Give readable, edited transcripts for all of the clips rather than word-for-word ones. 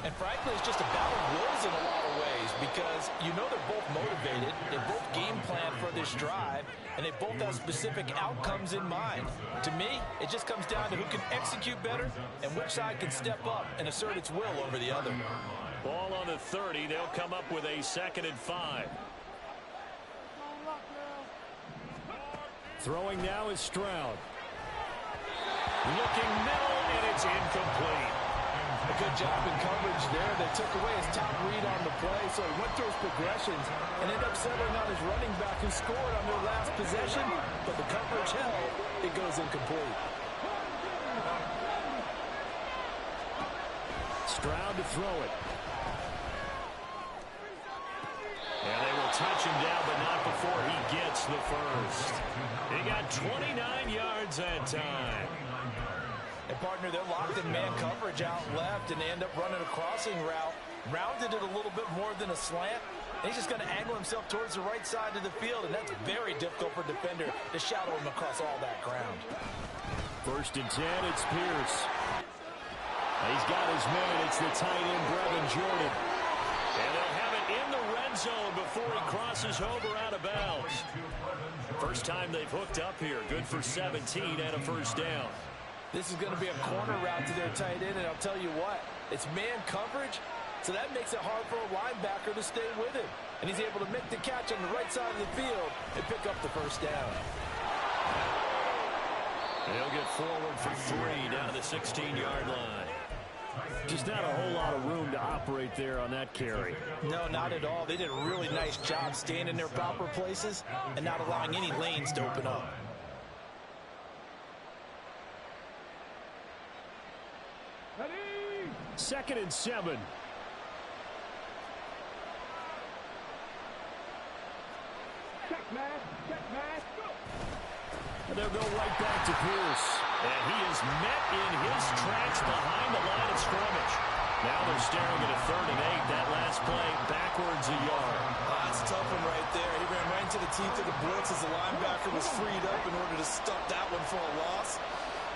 And frankly, it's just a battle of wills in a lot of ways because you know they're both motivated, they both game plan for this drive, and they both have specific outcomes in mind. To me, it just comes down to who can execute better and which side can step up and assert its will over the other. Ball on the 30. They'll come up with a 2nd and 5. Throwing now is Stroud. Looking middle, and it's incomplete. A good job in coverage there. They took away his top read on the play, so he went through his progressions and ended up settling on his running back who scored on their last possession, but the coverage held. It goes incomplete. Stroud to throw it. And they will touch him down, but not before he gets the first. He got 29 yards that time. And, partner, they're locked in man coverage out left, and they end up running a crossing route. Rounded it a little bit more than a slant. And he's just going to angle himself towards the right side of the field, and that's very difficult for a defender to shadow him across all that ground. 1st and 10, it's Pierce. He's got his man. It's the tight end, Brevin Jordan. And they'll have it in the red zone before he crosses over out of bounds. First time they've hooked up here. Good for 17 and a first down. This is going to be a corner route to their tight end, and I'll tell you what, it's man coverage, so that makes it hard for a linebacker to stay with him. And he's able to make the catch on the right side of the field and pick up the first down. He'll get forward for 3 down to the 16-yard line. Just not a whole lot of room to operate there on that carry. No, not at all. They did a really nice job staying in their proper places and not allowing any lanes to open up. Ready? 2nd and 7. Check, man. Check, man. And they'll go right back to Pierce. And he is met in his tracks behind the line of scrimmage. Now they're staring at a 3rd and 8. That last play backwards a yard. That's a tough one right there. He ran right into the teeth of the blitz as the linebacker was freed up in order to stop that one for a loss.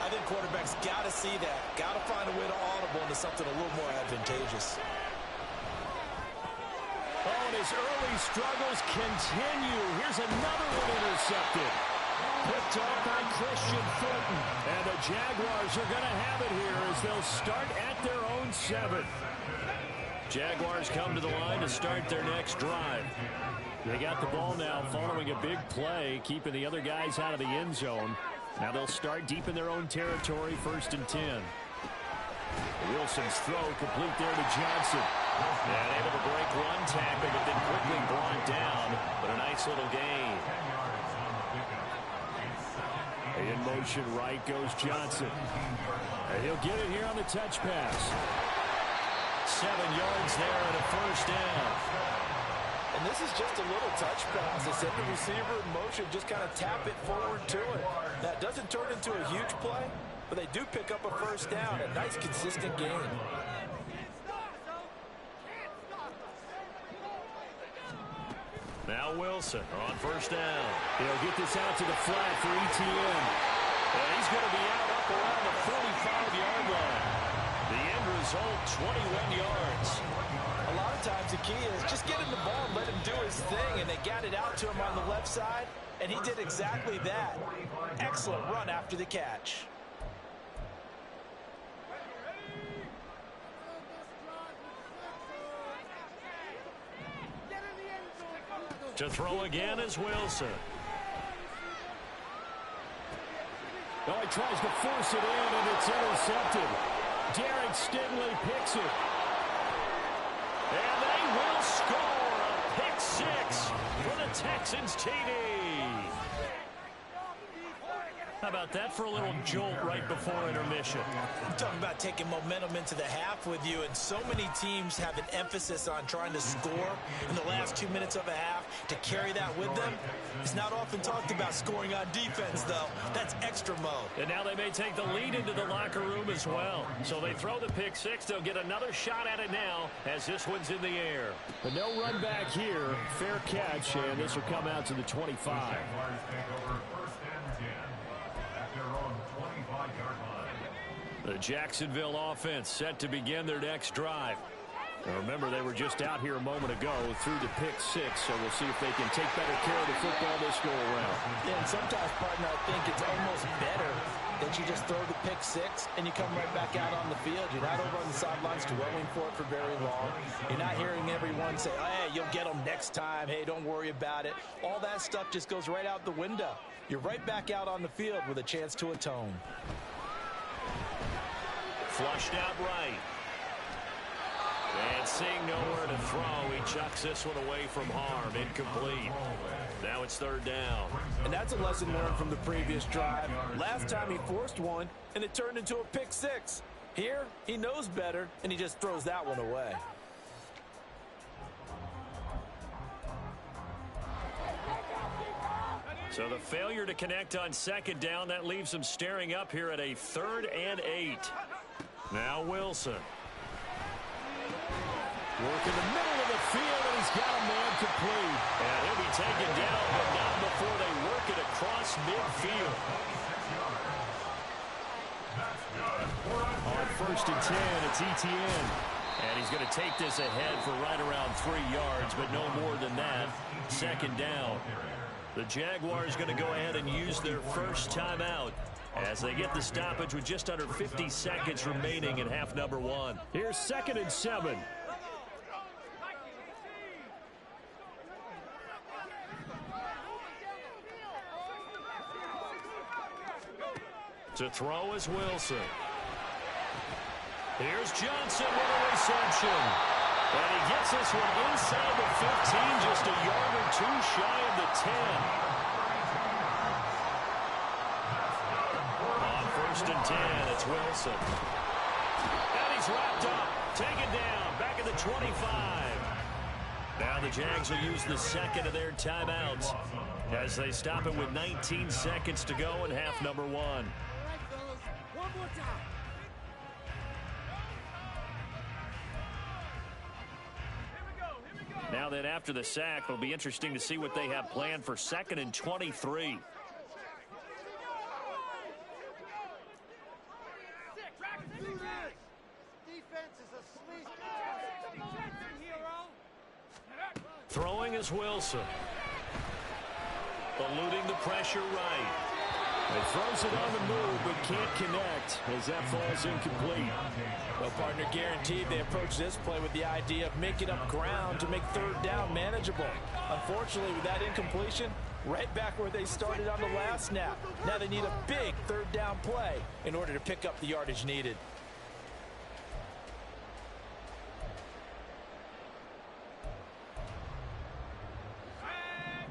I think quarterbacks got to see that. Got to find a way to audible into something a little more advantageous. Oh, and his early struggles continue. Here's another one intercepted. Picked off by Christian Fulton. And the Jaguars are going to have it here as they'll start at their own 7. Jaguars come to the line to start their next drive. They got the ball now following a big play, keeping the other guys out of the end zone. Now they'll start deep in their own territory, 1st and 10. Wilson's throw complete there to Johnson. And able to break one tackle, but then quickly brought down. But a nice little gain. In motion right goes Johnson. And he'll get it here on the touch pass. 7 yards there and a first down. And this is just a little touch pass. They send the receiver in motion, just kind of tap it forward to it. That doesn't turn into a huge play, but they do pick up a first down. A nice, consistent gain. Now Wilson on first down. He'll get this out to the flat for ETN. And he's going to be out up around the 45-yard line. The end result, 21 yards. A lot of times the key is just get him the ball and let him do his thing, and they got it out to him on the left side, and he did exactly that. Excellent run after the catch. To throw again is Wilson. Oh, he tries to force it in, and it's intercepted. Derek Stingley picks it. And they will score a pick 6 for the Texans TD. How about that for a little jolt right before intermission? I'm talking about taking momentum into the half with you, and so many teams have an emphasis on trying to score in the last 2 minutes of a half to carry that with them. It's not often talked about scoring on defense, though. That's extra mode. And now they may take the lead into the locker room as well. So they throw the pick 6. They'll get another shot at it now as this one's in the air. But no run back here. Fair catch, and this will come out to the 25. The Jacksonville offense set to begin their next drive. Now remember, they were just out here a moment ago through the pick six, so we'll see if they can take better care of the football this go-around. Yeah, and sometimes, partner, I think it's almost better that you just throw the pick six and you come right back out on the field. You're not over on the sidelines dwelling for it for very long. You're not hearing everyone say, hey, you'll get them next time. Hey, don't worry about it. All that stuff just goes right out the window. You're right back out on the field with a chance to atone. Flushed out right. And seeing nowhere to throw, he chucks this one away from harm. Incomplete. Now it's third down. And that's a lesson learned from the previous drive. Last time he forced one, and it turned into a pick six. Here, he knows better, and he just throws that one away. So the failure to connect on second down, that leaves him staring up here at a 3rd and 8. Now Wilson. Working the middle of the field, and he's got a man complete. And he'll be taken down, but not before they work it across midfield. On 1st and 10, it's ETN. And he's going to take this ahead for right around 3 yards, but no more than that. Second down. The Jaguars going to go ahead and use their first timeout as they get the stoppage with just under 50 seconds remaining in half number 1. Here's 2nd and 7. To throw is Wilson. Here's Johnson with a reception. And he gets this one inside the 15, just a yard or 2 shy of the 10. On 1st and 10, it's Wilson. And he's wrapped up, taken down, back at the 25. Now the Jags will use the second of their timeouts as they stop it with 19 seconds to go in half number 1. One more time. Now then, after the sack, it'll be interesting to see what they have planned for 2nd and 23. Throwing is Wilson. Eluding the pressure right. He throws it on the move, but can't connect as that falls incomplete. Well, partner, guaranteed they approach this play with the idea of making up ground to make 3rd down manageable. Unfortunately, with that incompletion, right back where they started on the last snap. Now they need a big 3rd down play in order to pick up the yardage needed.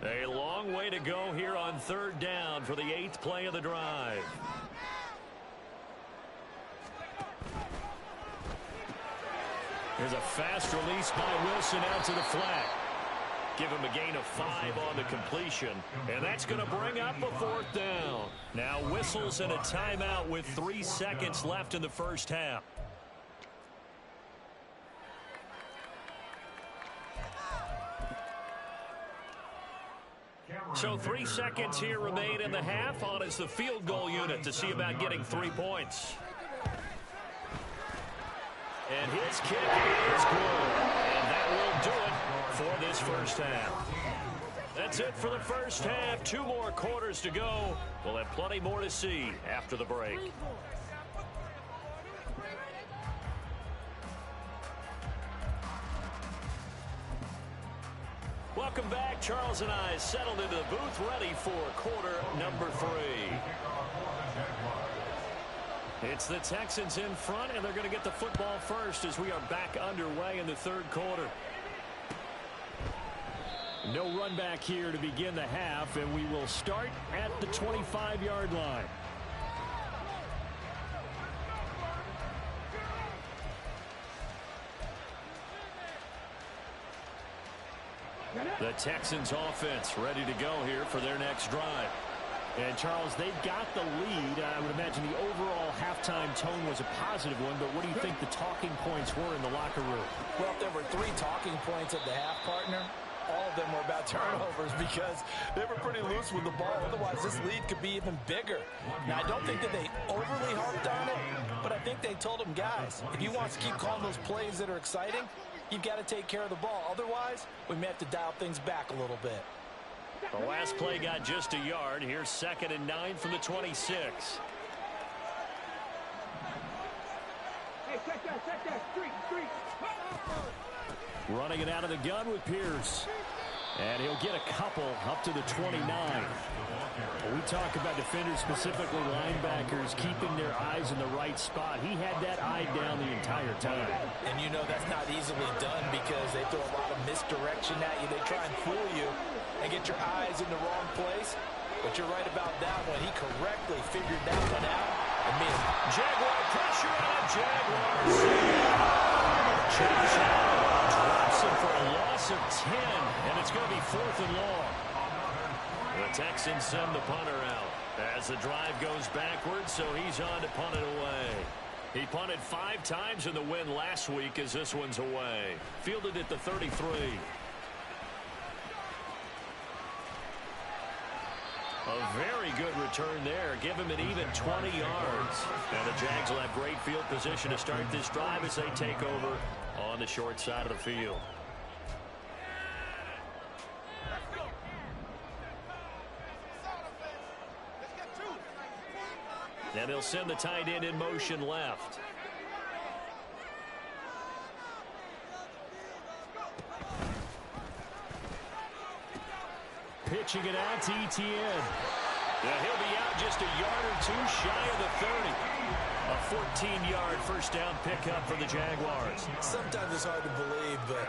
A long way to go here on 3rd down for the 8th play of the drive. Here's a fast release by Wilson out to the flat. Give him a gain of 5 on the completion. And that's going to bring up a 4th down. Now whistles and a timeout with 3 seconds left in the first half. So 3 seconds here remain in the half. On is the field goal unit to see about getting 3 points. And his kick is good. And that will do it for this first half. That's it for the first half. 2 more quarters to go. We'll have plenty more to see after the break. Welcome back. Charles and I settled into the booth, ready for quarter number 3. It's the Texans in front, and they're going to get the football first as we are back underway in the 3rd quarter. No run back here to begin the half, and we will start at the 25-yard line. The Texans offense ready to go here for their next drive. And, Charles, they've got the lead. I would imagine the overall halftime tone was a positive one, but what do you think the talking points were in the locker room? Well, if there were 3 talking points at the half, partner, all of them were about turnovers because they were pretty loose with the ball. Otherwise, this lead could be even bigger. Now, I don't think that they overly harped on it, but I think they told them, guys, if you want to keep calling those plays that are exciting, you've got to take care of the ball. Otherwise, we may have to dial things back a little bit. The last play got just a yard. Here's 2nd and 9 from the 26. Hey, check that. Street. Running it out of the gun with Pierce. And he'll get a couple up to the 29. When we talk about defenders, specifically linebackers, keeping their eyes in the right spot. He had that eye down the entire time. And you know that's not easily done because they throw a lot of misdirection at you. They try and fool you and get your eyes in the wrong place. But you're right about that one. He correctly figured that one out. I mean, Jaguar pressure on a Jaguars. Drops him for a loss of 10, and it's going to be 4th and long. The Texans send the punter out as the drive goes backwards, so he's on to punt it away. He punted 5 times in the win last week as this one's away. Fielded at the 33. A very good return there. Give him an even 20 yards. And the Jags will have great field position to start this drive as they take over on the short side of the field. And they'll send the tight end in motion left. Pitching it out to ETN. Yeah, he'll be out just a yard or two shy of the 30. A 14-yard first down pickup for the Jaguars. sometimes it's hard to believe, but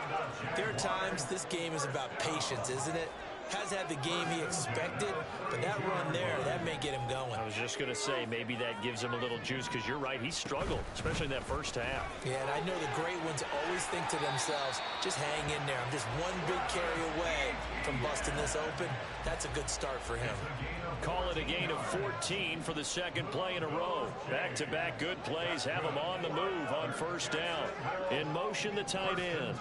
there are times this game is about patience, isn't it? Has had the game he expected, but that run there, that may get him going. I was just going to say, maybe that gives him a little juice, because you're right, he struggled, especially in that first half. Yeah, and I know the great ones always think to themselves, just hang in there. I'm just one big carry away from busting this open. That's a good start for him. Call it a gain of 14 for the second play in a row. Back-to-back good plays have him on the move on first down. In motion, the tight end.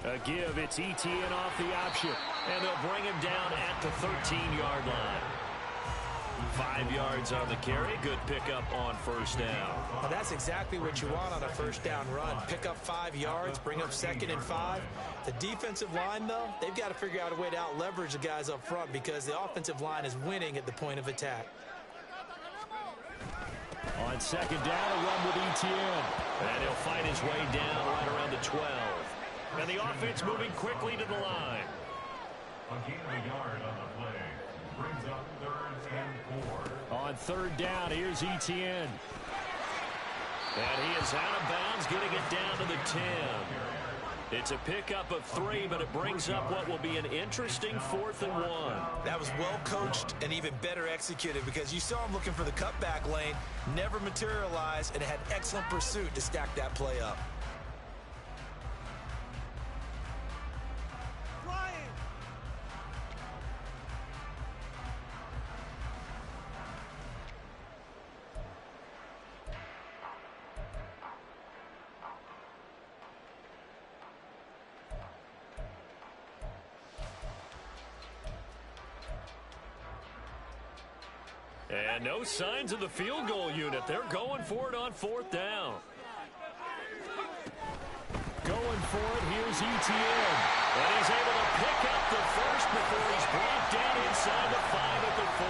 A give, it's ETN off the option, and they'll bring him down at the 13-yard line. 5 yards on the carry, good pickup on first down. Well, that's exactly what you want on a first down run. Pick up 5 yards, bring up 2nd and 5. The defensive line, though, they've got to figure out a way to out-leverage the guys up front because the offensive line is winning at the point of attack. On second down, a run with ETN. And he'll fight his way down right around the 12. And the offense moving quickly to the line. A gain of a yard on the play. Brings up 3rd and 4. On third down, here's ETN. And he is out of bounds, getting it down to the 10. It's a pickup of 3, but it brings up what will be an interesting 4th and 1. That was well coached and even better executed because you saw him looking for the cutback lane, never materialized, and had excellent pursuit to stack that play up. And no signs of the field goal unit. They're going for it on 4th down. Going for it, here's ETN. And he's able to pick up the first before he's brought down inside the 5 at the 4.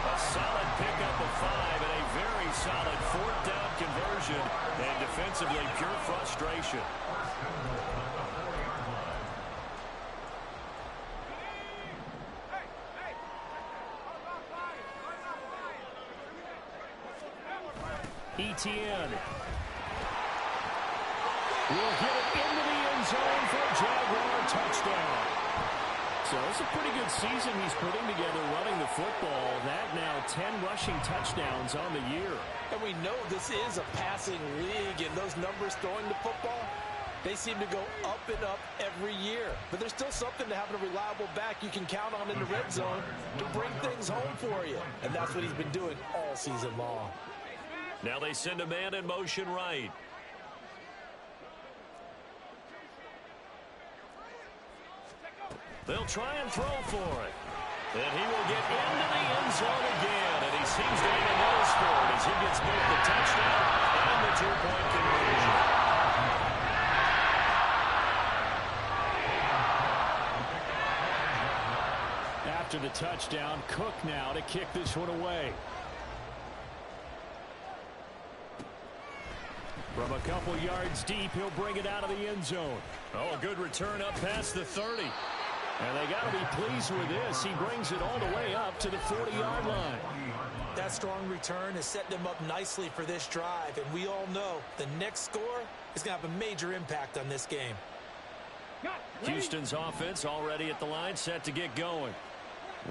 A solid pickup of 5 and a very solid 4th down conversion. And defensively, pure frustration. ETN will get it into the end zone for a Jaguar touchdown. So it's a pretty good season he's putting together running the football. That now 10 rushing touchdowns on the year. And we know this is a passing league, and those numbers throwing the football, they seem to go up and up every year. But there's still something to having a reliable back you can count on in the red zone to bring things home for you. And that's what he's been doing all season long. Now they send a man in motion right. They'll try and throw for it. And he will get into the end zone again, and he seems to have a nose for it as he gets both the touchdown and the two-point conversion. After the touchdown, Cook now to kick this one away. From a couple yards deep, he'll bring it out of the end zone. Oh, a good return up past the 30. And they got to be pleased with this. He brings it all the way up to the 40-yard line. That strong return has set them up nicely for this drive, and we all know the next score is going to have a major impact on this game. Houston's offense already at the line, set to get going.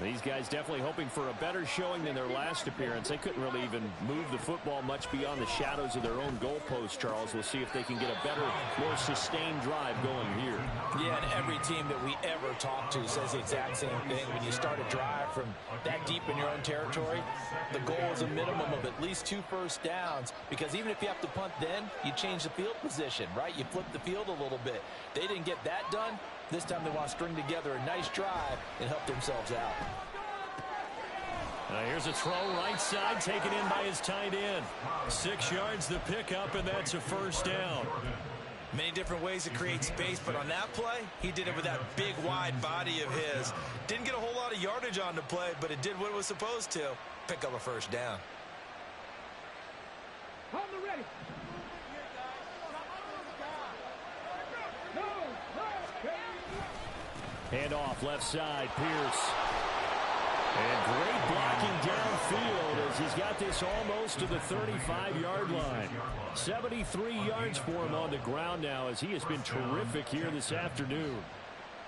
These guys definitely hoping for a better showing than their last appearance. They couldn't really even move the football much beyond the shadows of their own goalpost, Charles. We'll see if they can get a better, more sustained drive going here. Yeah, and every team that we ever talk to says the exact same thing. When you start a drive from that deep in your own territory, the goal is a minimum of at least 2 first downs, because even if you have to punt then, you change the field position, right? You flip the field a little bit. They didn't get that done. This time they want to string together a nice drive and help themselves out. Here's a throw right side, taken in by his tight end. 6 yards the pickup, and that's a first down. Many different ways to create space, but on that play, he did it with that big, wide body of his. Didn't get a whole lot of yardage on the play, but it did what it was supposed to. Pick up a first down. Hold it ready. Hand off left side, Pierce. And great blocking downfield as he's got this almost to the 35-yard line. 73 yards for him on the ground now as he has been terrific here this afternoon.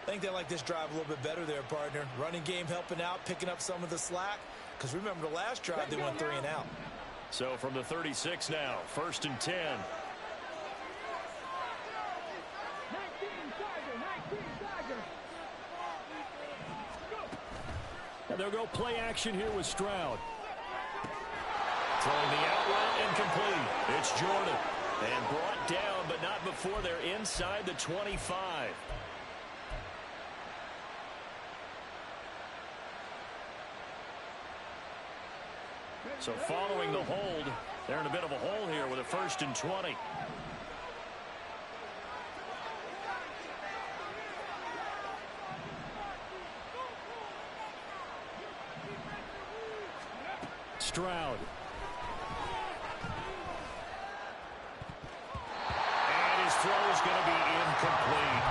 I think they like this drive a little bit better there, partner. Running game helping out, picking up some of the slack. Because remember the last drive, they went 3 and out. So from the 36 now, 1st and 10. 19 Tiger. And they'll go play action here with Stroud. Throwing the out route incomplete. It's Jordan. And brought down, but not before they're inside the 25. So following the hold, they're in a bit of a hole here with a 1st and 20. Stroud. And his throw is going to be incomplete.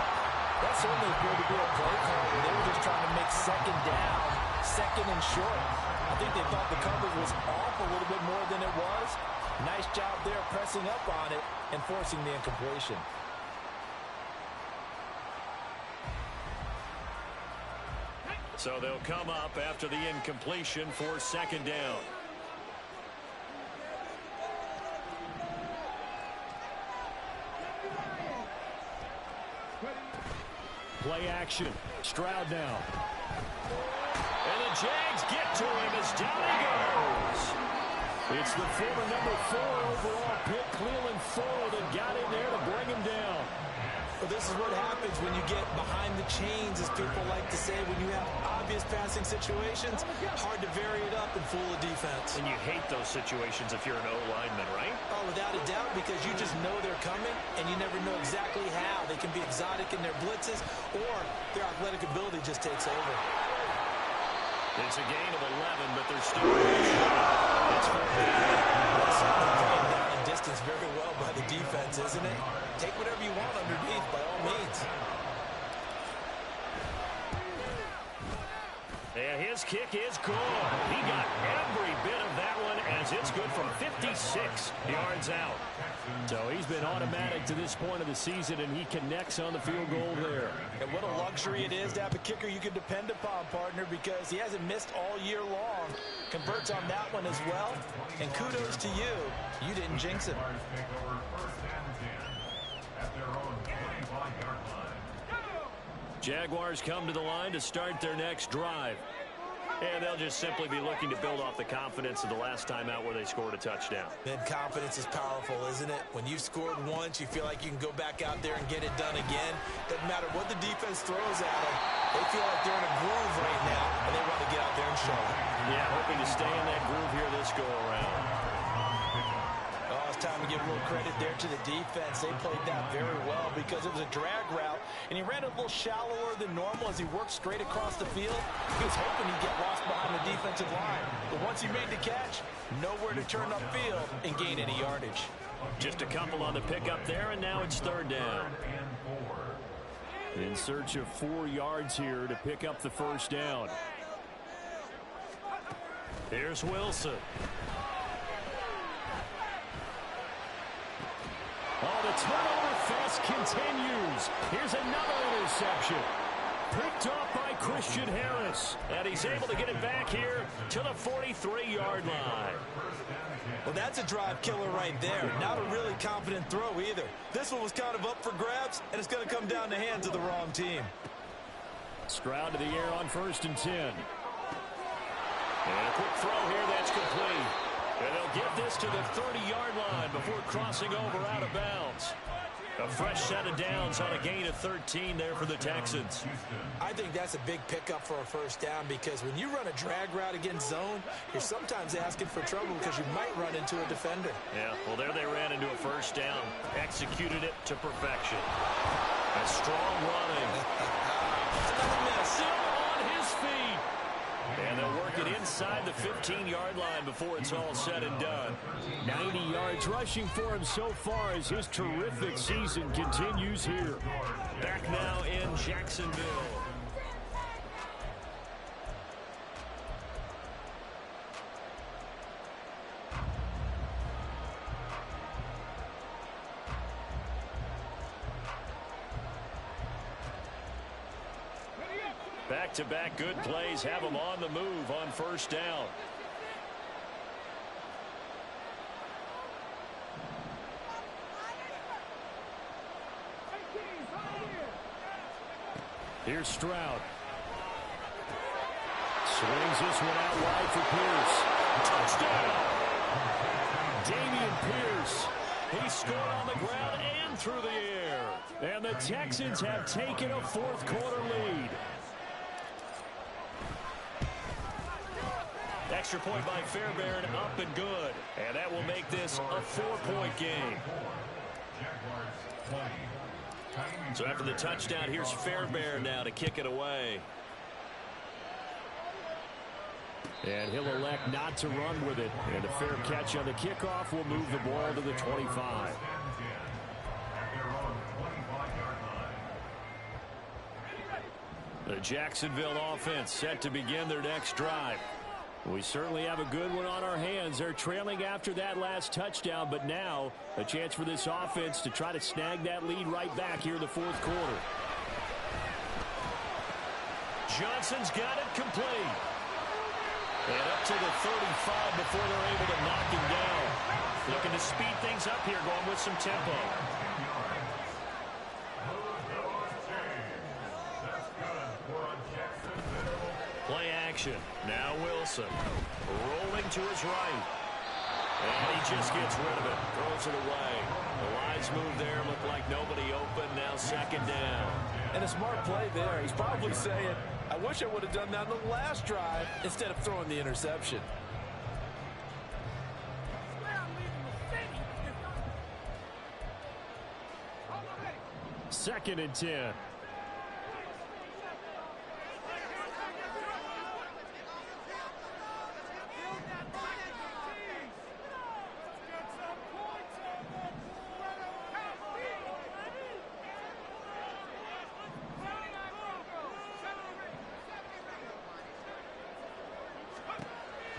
That certainly appeared to be a play call where they were just trying to make 2nd down, 2nd and short. I think they thought the coverage was off a little bit more than it was. Nice job there pressing up on it and forcing the incompletion. So they'll come up after the incompletion for 2nd down. Play action. Stroud now. And the Jags get to him as down he goes. It's the former number 4 overall pick, Cleveland Ford, that got in there to bring him down. But this is what happens when you get behind the chains, as people like to say. When you have obvious passing situations, hard to vary it up and fool a defense. And you hate those situations if you're an O-lineman, right? Oh, without a doubt, because you just know they're coming, and you never know exactly how. They can be exotic in their blitzes, or their athletic ability just takes over. It's a gain of 11, but they're still it's playing down in distance very well by the defense, isn't it? Take whatever you want underneath, by all means. And his kick is good. He got every bit of that one as it's good from 56 yards out. So he's been automatic to this point of the season, and he connects on the field goal there. And what a luxury it is to have a kicker you can depend upon, partner, because he hasn't missed all year long. Converts on that one as well. And kudos to you. You didn't jinx him. Jaguars come to the line to start their next drive. And they'll just simply be looking to build off the confidence of the last time out where they scored a touchdown. And confidence is powerful, isn't it? When you've scored once, you feel like you can go back out there and get it done again. Doesn't matter what the defense throws at them. They feel like they're in a groove right now, and they want to get hoping to stay in that groove here this go-around. Oh, it's time to give a little credit there to the defense. They played that very well because it was a drag route, and he ran a little shallower than normal as he worked straight across the field. He was hoping he'd get lost behind the defensive line. But once he made the catch, nowhere to turn upfield and gain any yardage. Just a couple on the pickup there, and now it's third down. In search of 4 yards here to pick up the first down. Here's Wilson. Oh, the turnover fest continues. Here's another interception. Picked off by Christian Harris. And he's able to get it back here to the 43-yard line. Well, that's a drive killer right there. Not a really confident throw either. This one was kind of up for grabs, and it's going to come down in the hands of the wrong team. Stroud to the air on 1st and 10. And a quick throw here that's complete. And they'll get this to the 30-yard line before crossing over out of bounds. A fresh set of downs on a gain of 13 there for the Texans. I think that's a big pickup for a first down because when you run a drag route against zone, you're sometimes asking for trouble because you might run into a defender. Yeah, well, there they ran into a first down. Executed it to perfection. A strong running. Another miss. Still on his feet. And they'll work it inside the 15-yard line before it's all said and done. 90 yards rushing for him so far as his terrific season continues here. Back now in Jacksonville. Back-to-back good plays have them on the move on first down. Here's Stroud. Swings this one out wide for Pierce. Touchdown! Dameon Pierce. He scored on the ground and through the air. And the Texans have taken a fourth-quarter lead. Extra point by Fairbairn, up and good. And that will make this a 4-point game. So after the touchdown, here's Fairbairn now to kick it away. And he'll elect not to run with it. And a fair catch on the kickoff will move the ball to the 25. The Jacksonville offense set to begin their next drive. We certainly have a good one on our hands. They're trailing after that last touchdown, but now a chance for this offense to try to snag that lead right back here in the fourth quarter. Johnson's got it complete. And up to the 35 before they're able to knock him down. Looking to speed things up here, going with some tempo. Play action. Now Wilson. Rolling to his right. And he just gets rid of it. Throws it away. The lines move there. Look like nobody open. Now second down. And a smart play there. He's probably saying, I wish I would have done that in the last drive instead of throwing the interception. Second and 10.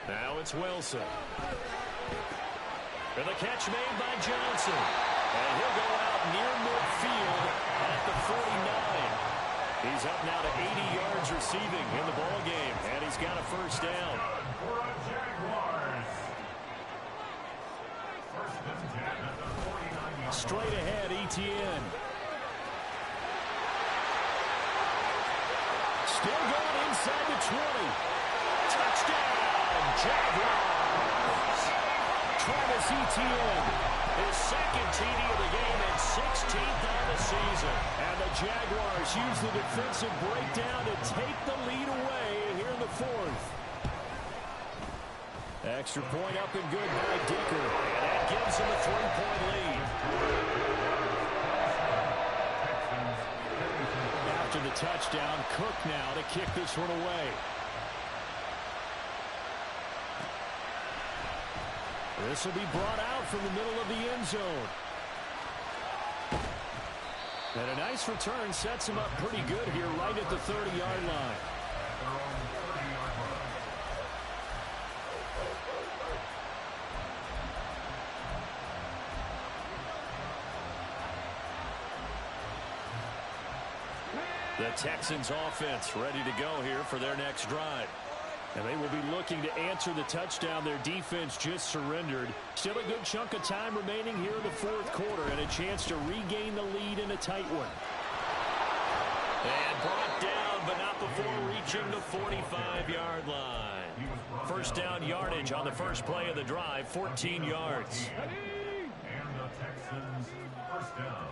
Now it's Wilson. And the catch made by Johnson. And he'll go out near midfield at the 49. He's up now to 80 yards receiving in the ball game. And he's got a first down. Straight ahead, ETN. Still going inside the 20. Touchdown, Jaguars! Travis Etienne. His second TD of the game and 16th on the season. And the Jaguars use the defensive breakdown to take the lead away here in the fourth. Extra point up and good by Dicker. And that gives him a 3-point lead. After the touchdown, Cook now to kick this one away. This will be brought out from the middle of the end zone. And a nice return sets him up pretty good here right at the 30-yard line. The Texans offense ready to go here for their next drive. And they will be looking to answer the touchdown their defense just surrendered. Still a good chunk of time remaining here in the fourth quarter and a chance to regain the lead in a tight one. And brought down, but not before reaching the 45-yard line. First down yardage on the first play of the drive, 14 yards. And the Texans first down.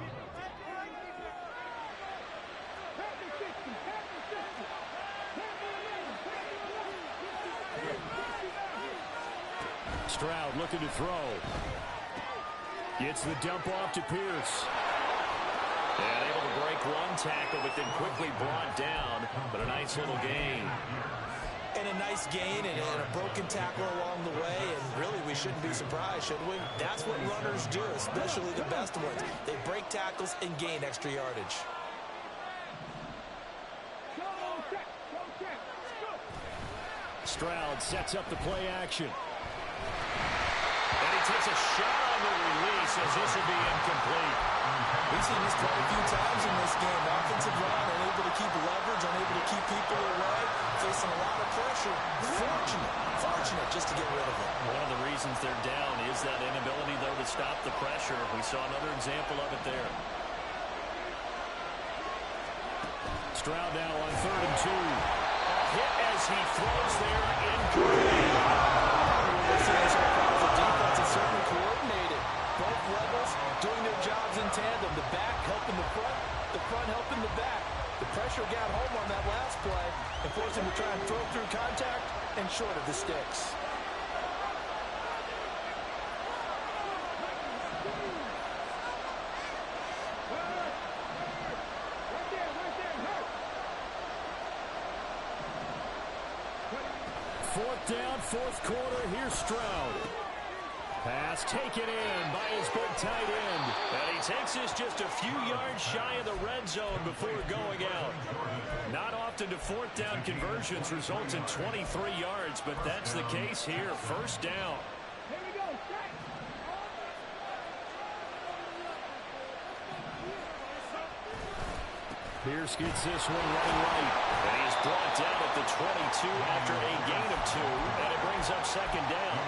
Stroud looking to throw. Gets the dump off to Pierce. And able to break one tackle, but then quickly brought down. But a nice little gain. And a nice gain and a broken tackle along the way. And really, we shouldn't be surprised, should we? That's what runners do, especially the best ones. They break tackles and gain extra yardage. Stroud sets up the play action. And he takes a shot on the release as this will be incomplete. We've seen this quite a few times in this game. Offensive line unable to keep leverage, unable to keep people away, facing a lot of pressure. Fortunate just to get rid of it. One of the reasons they're down is that inability, though, to stop the pressure. We saw another example of it there. Stroud now on 3rd and 2. Hit as he throws there, incomplete. The defense is certainly coordinated. Both levels doing their jobs in tandem. The back helping the front helping the back. The pressure got home on that last play and forced him to try and throw through contact and short of the sticks. Fourth down, fourth quarter. Here's Stroud. Pass taken in by his big tight end. And he takes this just a few yards shy of the red zone before going out. Not often do fourth down conversions result in 23 yards, but that's the case here. First down. Pierce gets this one running right. And he's brought down at the 22 after a gain of 2, and it brings up second down.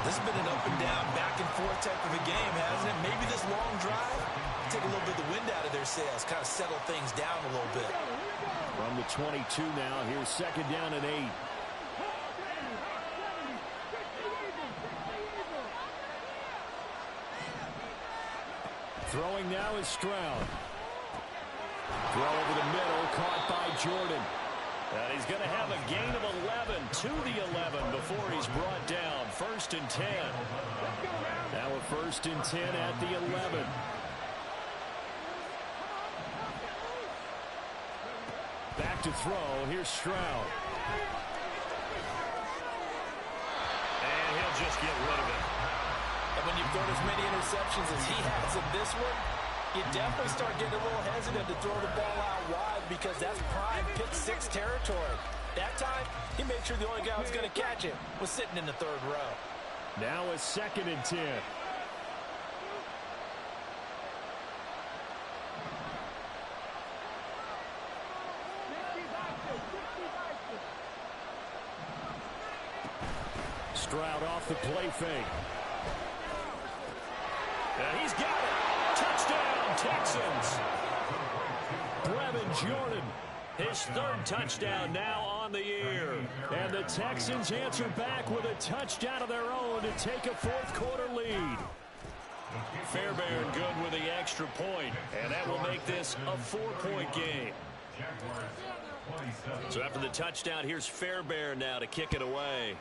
This has been an up and down, back and forth type of a game, hasn't it? Maybe this long drive take a little bit of the wind out of their sails, kind of settle things down a little bit. From the 22 now, here's second down and 8. Throwing now is Stroud. Throw over the middle, caught by Jordan. And he's going to have a gain of 11 to the 11 before he's brought down. First and 10. Now a first and 10 at the 11. Back to throw. Here's Stroud. And he'll just get rid of it. And when you've thrown as many interceptions as he has in this one, you definitely start getting a little hesitant to throw the ball out wide because that's prime pick-6 territory. That time, he made sure the only guy who was going to catch it was sitting in the third row. Now a second and 10. Stroud off the play fake. And he's got it. Touchdown, Texans. Brevin Jordan. His third touchdown now on the year. And the Texans answer back with a touchdown of their own to take a fourth quarter lead. Fairbairn good with the extra point, and that will make this a 4-point game. So after the touchdown, here's Fairbairn now to kick it away.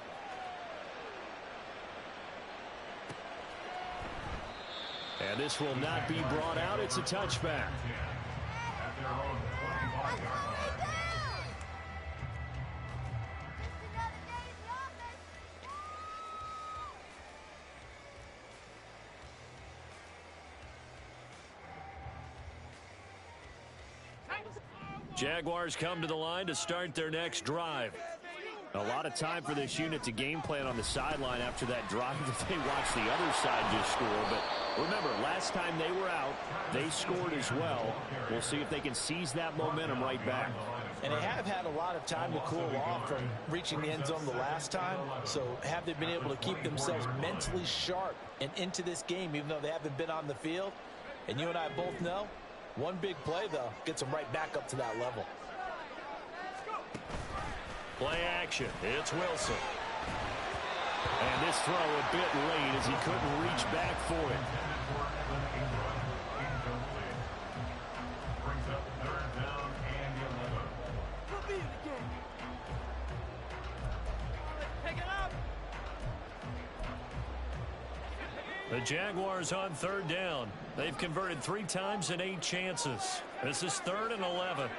And this will not be brought out. It's a touchback. At their own 25-yard line. Jaguars come to the line to start their next drive. A lot of time for this unit to game plan on the sideline after that drive that they watched the other side just score. But remember, last time they were out, they scored as well. We'll see if they can seize that momentum right back. And they have had a lot of time to cool off from reaching the end zone the last time. So have they been able to keep themselves mentally sharp and into this game, even though they haven't been on the field? And you and I both know, one big play, though, gets them right back up to that level. Play action. It's Wilson. And this throw a bit late as he couldn't reach back for it. Brings up 3rd down and 11. We'll be in the game. Pick it up. The Jaguars on 3rd down. They've converted 3 times in 8 chances. This is 3rd and 11.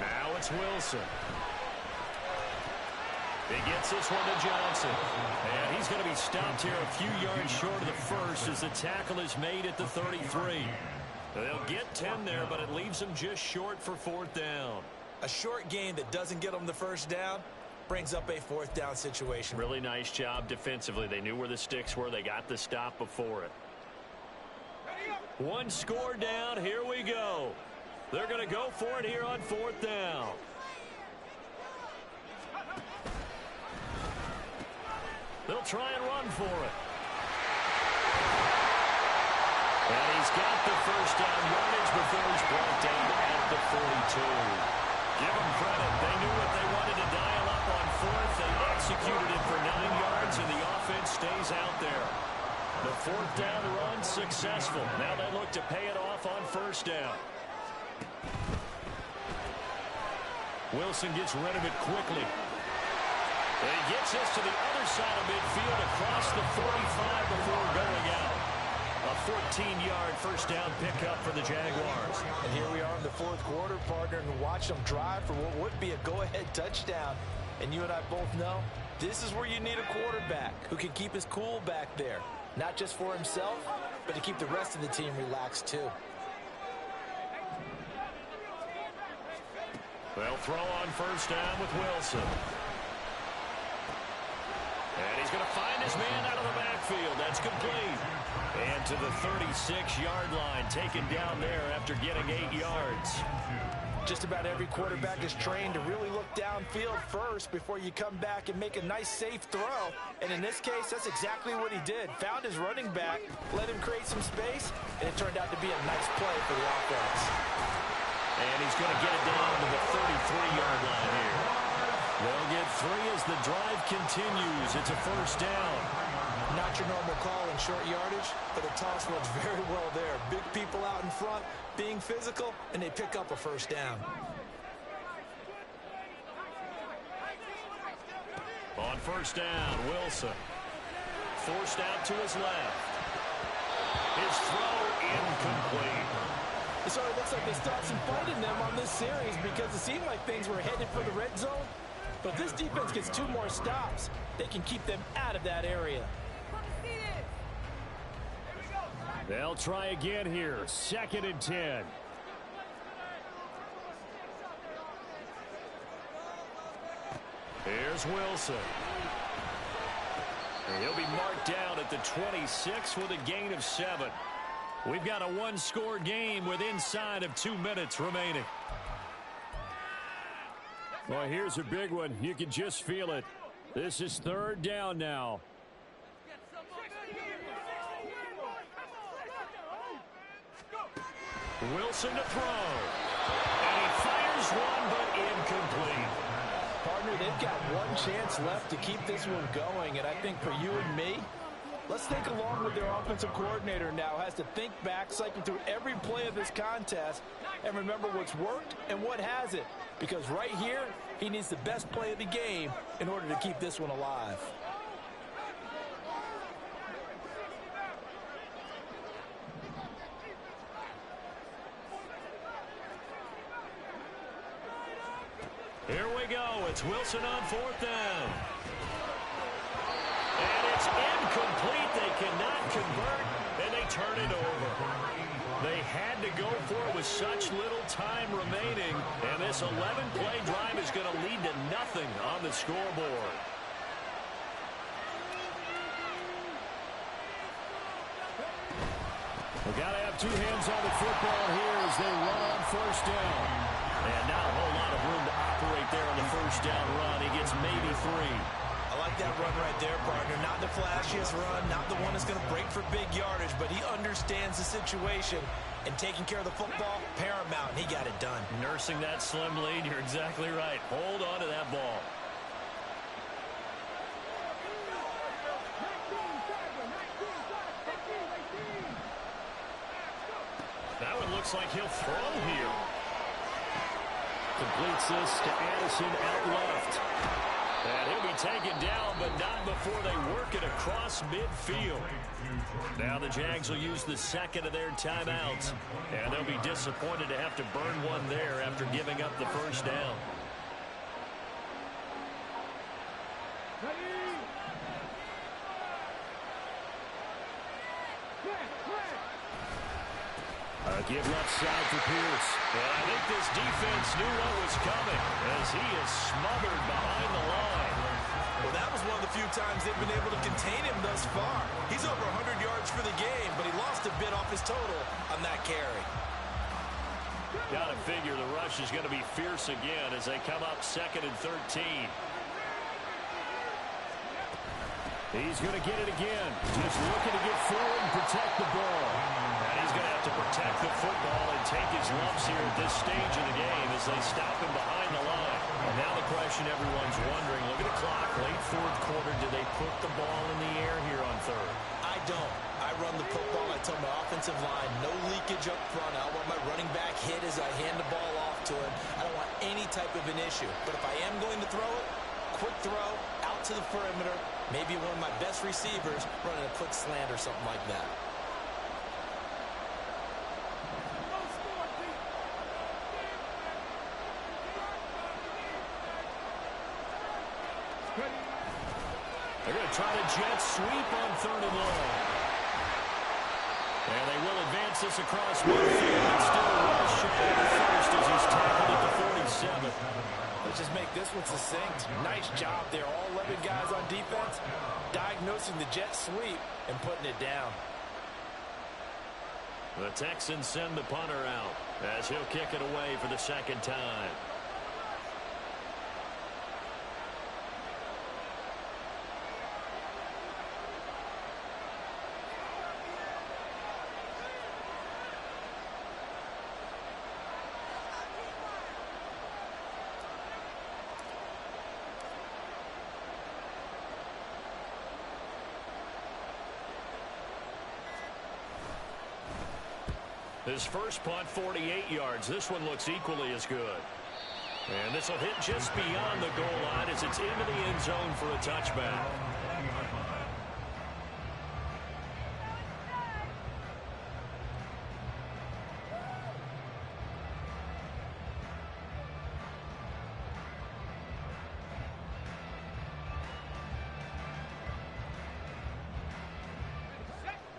Now it's Wilson. He gets this one to Johnson. And he's going to be stopped here a few yards short of the first as the tackle is made at the 33. They'll get 10 there, but it leaves them just short for 4th down. A short gain that doesn't get them the first down brings up a 4th down situation. Really nice job defensively. They knew where the sticks were. They got the stop before it. 1 score down. Here we go. They're going to go for it here on 4th down. They'll try and run for it. And he's got the first down yardage before he's brought down at the 42. Give them credit. They knew what they wanted to dial up on 4th. They executed it for 9 yards, and the offense stays out there. The 4th down run successful. Now they look to pay it off on 1st down. Wilson gets rid of it quickly. And he gets this to the other side of midfield across the 45 before going out. A 14-yard first down pickup for the Jaguars. And here we are in the 4th quarter, partner, and watch them drive for what would be a go-ahead touchdown. And you and I both know this is where you need a quarterback who can keep his cool back there. Not just for himself, but to keep the rest of the team relaxed too. They'll throw on 1st down with Wilson. And he's going to find his man out of the backfield. That's complete. And to the 36-yard line, taken down there after getting 8 yards. Just about every quarterback is trained to really look downfield first before you come back and make a nice, safe throw. And in this case, that's exactly what he did. Found his running back, let him create some space, and it turned out to be a nice play for the offense. And he's going to get it down to the 33-yard line here. They'll get 3 as the drive continues. It's a 1st down. Not your normal call in short yardage, but the toss works very well there. Big people out in front, being physical, and they pick up a 1st down. On 1st down, Wilson. Forced out to his left. His throw incomplete. So it looks like they stopped some fight in them on this series because it seemed like things were headed for the red zone. But this defense gets 2 more stops. They can keep them out of that area. They'll try again here. 2nd and 10. Here's Wilson. And he'll be marked down at the 26 with a gain of 7. We've got a 1-score game with inside of 2 minutes remaining. Well, here's a big one. You can just feel it. This is 3rd down now. Wilson to throw. And he fires one, but incomplete. Partner, they've got 1 chance left to keep this one going. And I think for you and me, let's think along with their offensive coordinator now. Has to think back, cycle through every play of this contest, and remember what's worked and what hasn't. Because right here, he needs the best play of the game in order to keep this one alive. Here we go. It's Wilson on 4th down. And it's incomplete. They cannot convert, and they turn it over. They had to go for it with such little time remaining, and this 11-play drive is going to lead to nothing on the scoreboard. We've got to have two hands on the football here as they run on 1st down. And not a whole lot of room to operate there on the 1st down run. He gets maybe 3. I like that run right there, partner. Not the flashiest run, not the one that's going to break for big yardage, but he understands the situation, and taking care of the football, paramount, and he got it done. Nursing that slim lead, you're exactly right. Hold on to that ball. That one looks like he'll throw here. Completes this to Addison out left. And he'll be taken down, but not before they work it across midfield. Now the Jags will use the second of their timeouts, and they'll be disappointed to have to burn one there after giving up the 1st down. Give left side for Pierce. And I think this defense knew what was coming as he is smothered behind the line. Well, that was one of the few times they've been able to contain him thus far. He's over 100 yards for the game, but he lost a bit off his total on that carry. Got to figure the rush is going to be fierce again as they come up 2nd and 13. He's going to get it again. Just looking to get forward and protect the ball. And he's going to have to protect the football and take his lumps here at this stage of the game as they stop him behind the line. And now the question everyone's wondering, look at the clock, late 4th quarter, do they put the ball in the air here on 3rd? I don't. I run the football. I tell my offensive line, no leakage up front. I want my running back hit as I hand the ball off to him. I don't want any type of an issue. But if I am going to throw it, quick throw, out to the perimeter, maybe one of my best receivers running a quick slant or something like that. They're going to try to jet sweep on 3rd and long. And they will advance this across midfield. It's still well shy of the 1st as he's tackled at the 47. Let's just make this one succinct. Nice job there. All 11 guys on defense diagnosing the jet sweep and putting it down. The Texans send the punter out as he'll kick it away for the 2nd time. His first punt, 48 yards. This one looks equally as good. And this will hit just beyond the goal line as it's into the end zone for a touchback.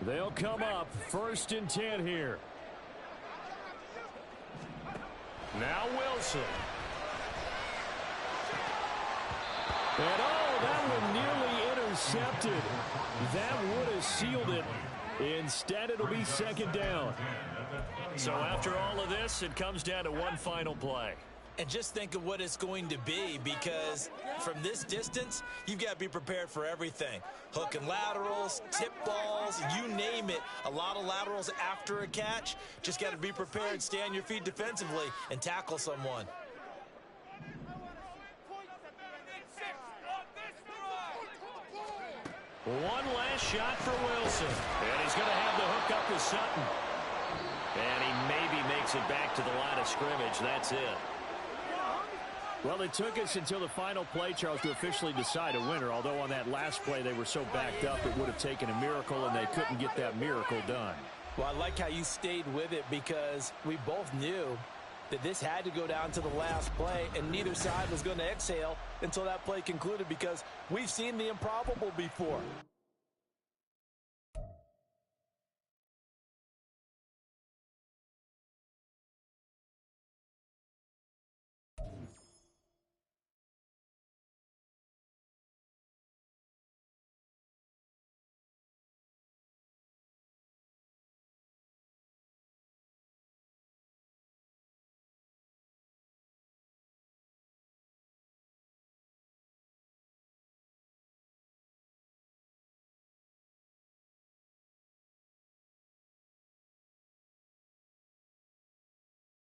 They'll come up 1st and 10 here. Now Wilson. And that one nearly intercepted. That would have sealed it. Instead, it'll be 2nd down. So after all of this, it comes down to one final play. And just think of what it's going to be, because from this distance, you've got to be prepared for everything. Hook and laterals, tip balls, you name it. A lot of laterals after a catch. Just got to be prepared, stay on your feet defensively, and tackle someone. One last shot for Wilson. And he's going to have the hook up with Sutton. And he maybe makes it back to the line of scrimmage. That's it. Well, it took us until the final play, Charles, to officially decide a winner. Although on that last play they were so backed up, it would have taken a miracle, and they couldn't get that miracle done. Well, I like how you stayed with it, because we both knew that this had to go down to the last play, and neither side was going to exhale until that play concluded, because we've seen the improbable before.